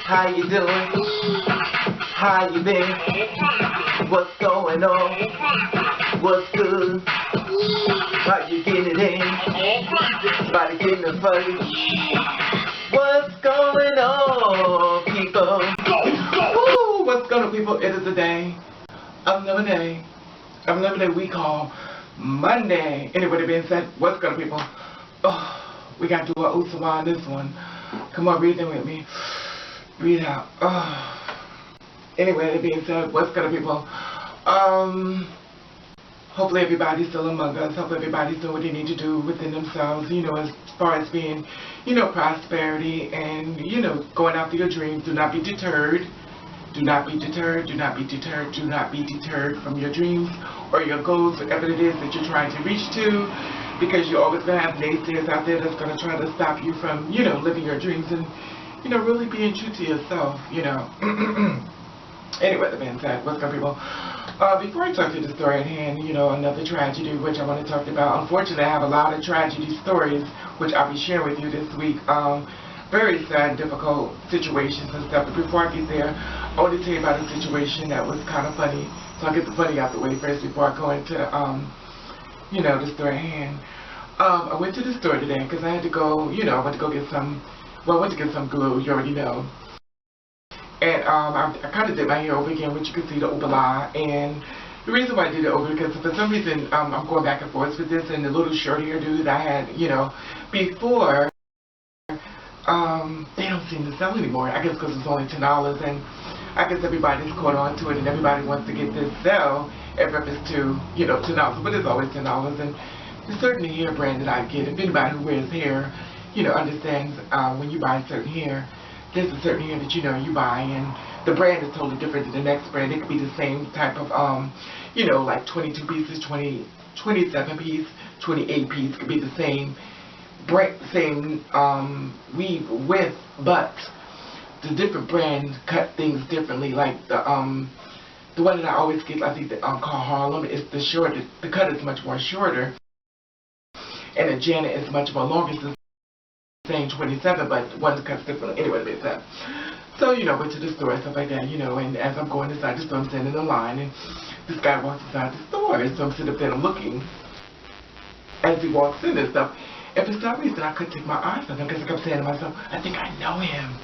How you doing? How you been? What's going on? What's good? How you getting it in? Body getting it funny. What's going on, people? Woo! What's going on, people? It is a day. Another day we call Monday. Anyway, that being said, what's going on, people? Oh, we got to do a Usawa on this one. Come on, breathe in with me. Breathe out. Anyway, that being said, what's good, people? Hopefully everybody's still among us. Hopefully everybody's doing what they need to do within themselves, you know, as far as being, you know, prosperity and, you know, going after your dreams. Do not be deterred. Do not be deterred. Do not be deterred. Do not be deterred from your dreams or your goals, whatever it is that you're trying to reach to, because you're always going to have naysayers out there that's going to try to stop you from, you know, living your dreams and, you know, really being true to yourself, you know. Anyway, the being said, what's good, people? Before I talk to the story at hand, you know, another tragedy which I want to talk about. Unfortunately, I have a lot of tragedy stories which I'll be sharing with you this week. Very sad, difficult situations and stuff. But before I get there, I want to tell you about a situation that was kind of funny. So I'll get the funny out the way first before I go into, you know, the story at hand. I went to the store today because I had to go, you know, I went to go get some, well, I went to get some glue, you already know. And I kind of did my hair over again, which you can see the overlay. And the reason why I did it over because for some reason I'm going back and forth with this, and the little short hairdo that I had, you know, before, they don't seem to sell anymore. I guess because it's only $10, and I guess everybody's caught on to it, and everybody wants to get this sell FFS to, you know, $10, but it's always $10. And there's certain hair brand that I get. If anybody who wears hair, you know, understands when you buy certain hair, there's a certain hair that you know you buy, and the brand is totally different than the next brand. It could be the same type of, you know, like 22 pieces, 27 piece, 28 piece. It could be the same brand, same weave width, but the different brands cut things differently. Like the one that I always get, I think called Harlem, is the short. The cut is much more shorter, and the Janet is much more longer. It's the same 27, but one's cut differently. Anyway, it's that. So, you know, went to the store and stuff like that, you know, and as I'm going inside the store, I'm standing in line, and this guy walks inside the store, and so I'm sitting up there and I'm looking as he walks in and stuff. And for some reason, I couldn't take my eyes off him because I kept saying to myself, I think I know him.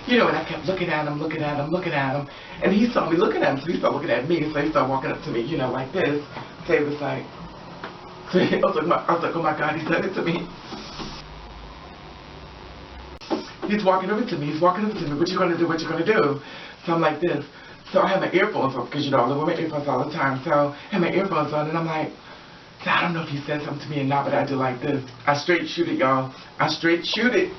You know, and I kept looking at him, and he saw me looking at him, so he started looking at me, so he started walking up to me, you know, like this. So he was like, I was like, oh my God, he's done it to me. He's walking over to me. What you gonna do? What you gonna do? So I'm like this. So I have my earphones on because, you know, I live with my earphones all the time. So I have my earphones on, and I'm like, I don't know if he said something to me or not, but I do like this. I straight shoot it, y'all. I straight shoot it.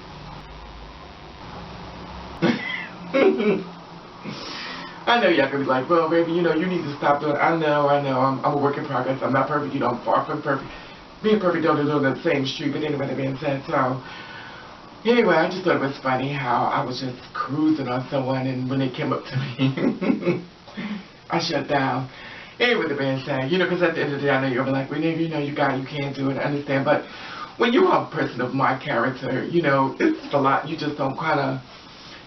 I know y'all gonna be like, well, baby, you know, you need to stop doing it. I know. I'm a work in progress. I'm not perfect. You know, I'm far from perfect. Being perfect don't live on the same street, but anyway, that being said, so. Anyway, I just thought it was funny how I was just cruising on someone, and when they came up to me, I shut down. Anyway, the band said, you know, because at the end of the day, I know you're like, well, you know, you can't do it, I understand. But when you're a person of my character, you know, it's a lot. You just don't kind of,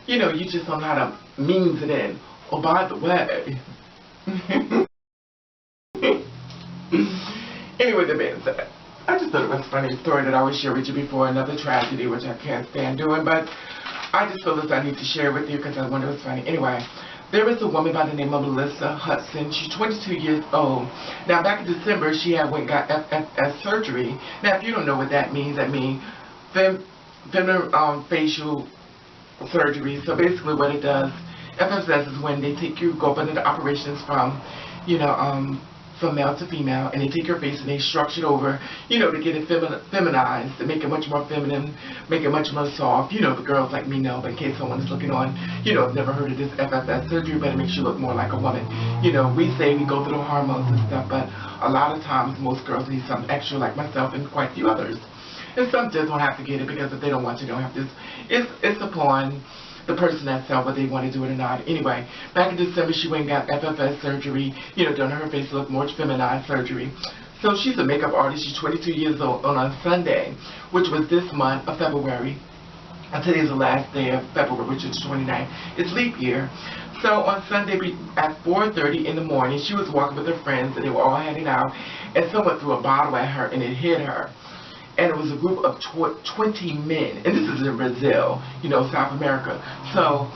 you know, you just don't know how to means it in. Oh, by the way. Anyway, the band said, I just thought it was a funny story that I would share with you before another tragedy, which I can't stand doing, but I just feel as I need to share with you because I thought it was funny. Anyway, there is a woman by the name of Melissa Hudson. She's 22 years old. Now, back in December, she had went and got FFS surgery. Now, if you don't know what that means feminine facial surgery. So basically what it does, FFS is when they take you, go up under the operations from, you know, from male to female, and they take your face and they structure it over, you know, to get it feminized, to make it much more feminine, make it much more soft. You know, the girls like me know, but in case someone is looking on, you know, never heard of this FFS surgery, but it makes you look more like a woman. You know, we say we go through the hormones and stuff, but a lot of times most girls need something extra, like myself and quite a few others. And some just don't have to get it because if they don't want to, they don't have to. It's upon the person that said whether they want to do it or not. Anyway, back in December, she went and got FFS surgery, you know, done her face look more feminized surgery. So she's a makeup artist. She's 22 years old on Sunday, which was this month of February. And today is the last day of February, which is 29th. It's leap year. So on Sunday at 4:30 in the morning, she was walking with her friends, and they were all heading out, and someone threw a bottle at her, and it hit her. And it was a group of 20 men, and this is in Brazil, you know, South America. So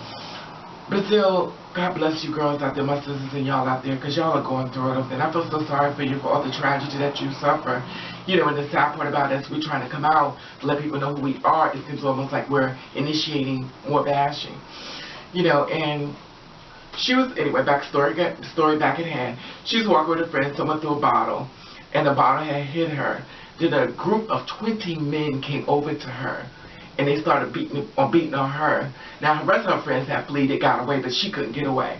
Brazil, God bless you girls out there, my sisters and y'all out there, because y'all are going through it. And I feel so sorry for you for all the tragedy that you suffer. You know, and the sad part about it is we're trying to come out to let people know who we are. It seems almost like we're initiating more bashing. You know, and she was, anyway, story back at hand. She was walking with her friend, someone threw a bottle, and the bottle had hit her. Then a group of 20 men came over to her, and they started beating on her. Now, the rest of her friends had fled, they got away, but she couldn't get away.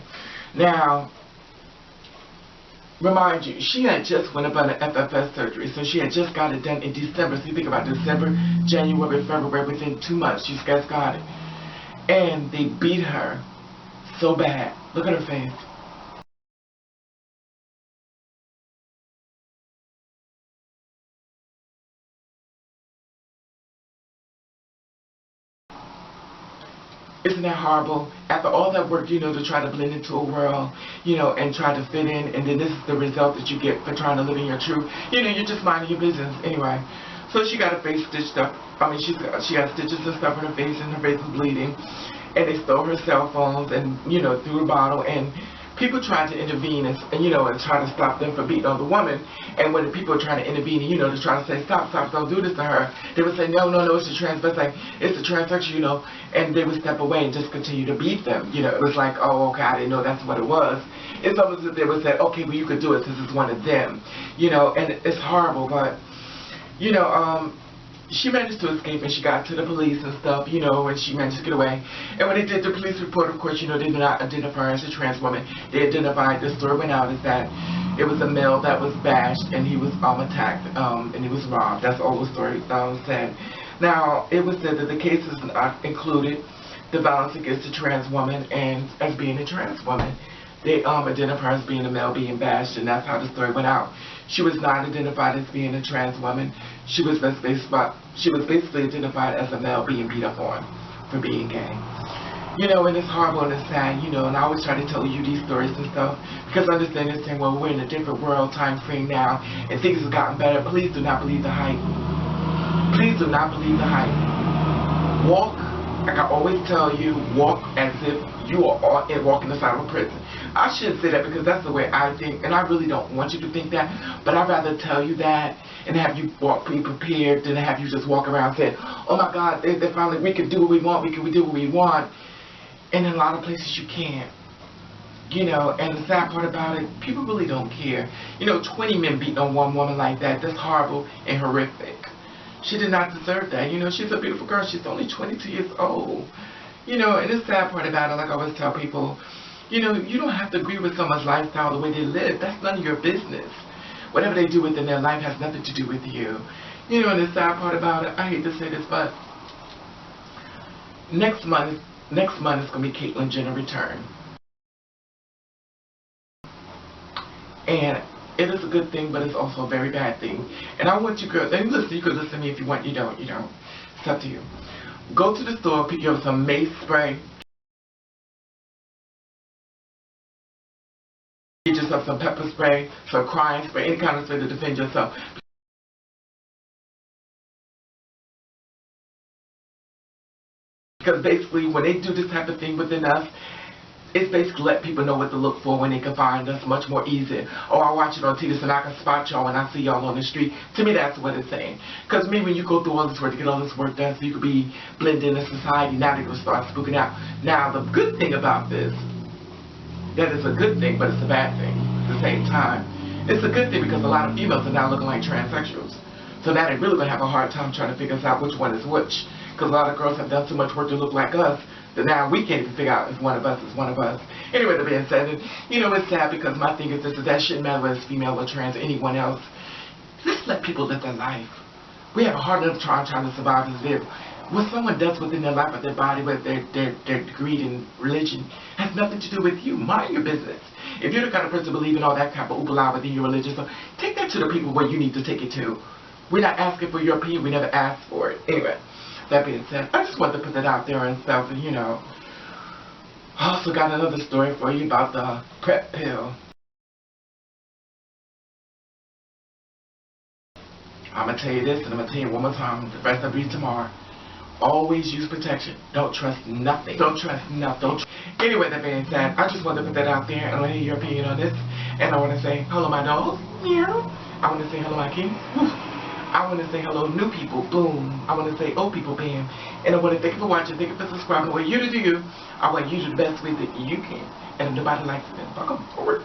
Now, remind you, she had just went up on an FFS surgery, so she had just got it done in December. So you think about December, January, February, within 2 months, she just got it. And they beat her so bad. Look at her face. Isn't that horrible? After all that work, you know, to try to blend into a world, you know, and try to fit in, and then this is the result that you get for trying to live in your truth. You know, you're just minding your business anyway. So she got her face stitched up. I mean, she got stitches and stuff in her face, and her face was bleeding. And they stole her cell phones, and, you know, threw a bottle, and people tried to intervene and you know, and try to stop them from beating on the woman. And when the people were trying to intervene, you know, to try to say, stop, don't do this to her, they would say, no, it's a transvestite, it's a transsexual, you know, and they would step away and just continue to beat them. You know, it was like, oh, okay, I didn't know that's what it was. It's almost as if they would say, okay, well, you could do it since it's one of them. You know, and it's horrible, but, you know, she managed to escape, and she got to the police and stuff, you know, and she managed to get away. And when they did the police report, of course, you know, they did not identify her as a trans woman. They identified, the story went out, is that it was a male that was bashed, and he was attacked, and he was robbed. That's all the story said. Now, it was said that the cases included the violence against a trans woman and as being a trans woman. They identified her as being a male being bashed, and that's how the story went out. She was not identified as being a trans woman. She was basically identified as a male being beat up on for being gay. You know, and it's horrible and it's sad, you know, and I always try to tell you these stories and stuff, because I understand this saying, well, we're in a different world time frame now, and things have gotten better. Please do not believe the hype. Please do not believe the hype. Walk, like I always tell you, walk as if you are walking inside of a prison. I shouldn't say that because that's the way I think, and I really don't want you to think that, but I'd rather tell you that and have you be prepared than have you just walk around saying, oh my God, they finally, we can do what we want, we do what we want. And in a lot of places you can't. You know, and the sad part about it, people really don't care. You know, 20 men beating on one woman like that, that's horrible and horrific. She did not deserve that. You know, she's a beautiful girl. She's only 22 years old. You know, and the sad part about it, like I always tell people, you know, you don't have to agree with someone's lifestyle, the way they live. That's none of your business. Whatever they do within their life has nothing to do with you. You know, and the sad part about it, I hate to say this, but next month is going to be Caitlyn Jenner return. And it is a good thing, but it's also a very bad thing. And I want you girls, and listen, you can listen to me if you want, you don't. It's up to you. Go to the store, pick up some mace spray. Get yourself some pepper spray, some crying spray, any kind of spray to defend yourself. Because basically, when they do this type of thing within us, it's basically let people know what to look for when they can find us much more easy. Oh, I watch it on TV so I can spot y'all when I see y'all on the street. To me, that's what it's saying. Because me, when you go through all this work to get all this work done so you could be blended in society, now they're going to start spooking out. Now, the good thing about this, that is a good thing, but it's a bad thing at the same time. It's a good thing because a lot of females are now looking like transsexuals. So now they're really going to have a hard time trying to figure out which one is which. Because a lot of girls have done so much work to look like us that now we can't even figure out if one of us is one of us. Anyway, that being said, you know, it's sad because my thing is this, is that shouldn't matter whether it's female or trans or anyone else. Let's let people live their life. We have a hard enough trying to survive as live. What someone does within their life, with their body, with their greed and religion, has nothing to do with you. Mind your business. If you're the kind of person believing all that kind of oobala within your religion, so take that to the people where you need to take it to. We're not asking for your opinion. We never asked for it. Anyway, that being said, I just wanted to put that out there and stuff, and you know, I also got another story for you about the PrEP pill. I'm going to tell you this, and I'm going to tell you one more time, the rest I'll be tomorrow. Always use protection. Don't trust nothing. Don't trust nothing. Anyway, that being said, I just wanted to put that out there, and I want to hear your opinion on this. And I want to say hello, my dolls. Meow. I want to say hello, my kings. Woof. I want to say hello, new people. Boom. I want to say old people. Bam. And I want to thank you for watching. Thank you for subscribing. What you to do you. I want you to do the best way that you can. And if nobody likes it, then fuck them forward.